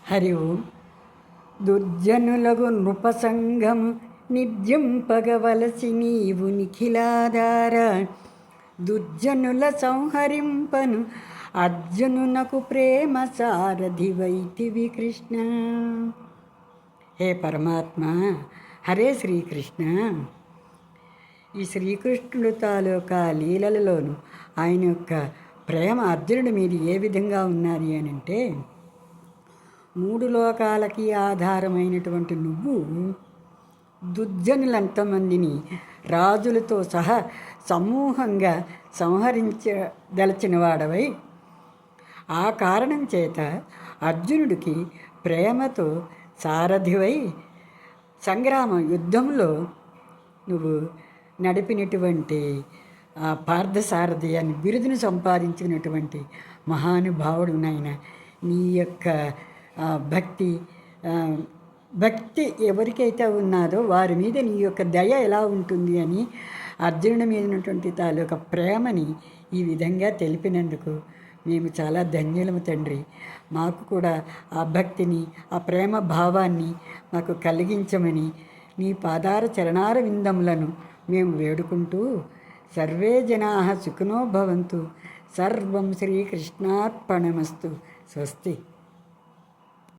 హరి ఓం. దుర్జనులగు నృపసంగము నిర్జింపగవలసి నీవు నిఖిలాధార, దుర్జనుల సంహరింపను అర్జునునకు ప్రేమ సారథి వైతివి కృష్ణ. హే పరమాత్మ, హరే శ్రీకృష్ణ. ఈ శ్రీకృష్ణుడు తాలూకా లీలలలోను ఆయన యొక్క ప్రేమ అర్జునుడి మీద ఏ విధంగా ఉన్నది అని అంటే, 3 లోకాలకి ఆధారమైనటువంటి నువ్వు దుర్జనులంతమందిని రాజులతో సహా సమూహంగా సంహరించదలచిన వాడవై, ఆ కారణం చేత అర్జునుడికి ప్రేమతో సారథివై సంగ్రామం యుద్ధంలో నువ్వు నడిపినటువంటి పార్థసారథి అని బిరుదును సంపాదించినటువంటి మహానుభావుడు నాయన. నీ యొక్క భక్తి ఎవరికైతే ఉన్నదో వారి మీద నీ యొక్క దయ ఎలా ఉంటుంది అని అర్జునుడి మీద ఉన్నటువంటి తాలూకా ప్రేమని ఈ విధంగా తెలిపినందుకు మేము చాలా ధన్యులము తండ్రి. మాకు కూడా ఆ భక్తిని, ఆ ప్రేమ భావాన్ని మాకు కలిగించమని నీ పాదార చరణార విందములను మేము వేడుకుంటూ, సర్వే జనాః సుఖినో భవంతు, సర్వం శ్రీకృష్ణార్పణమస్తు. స్వస్తి.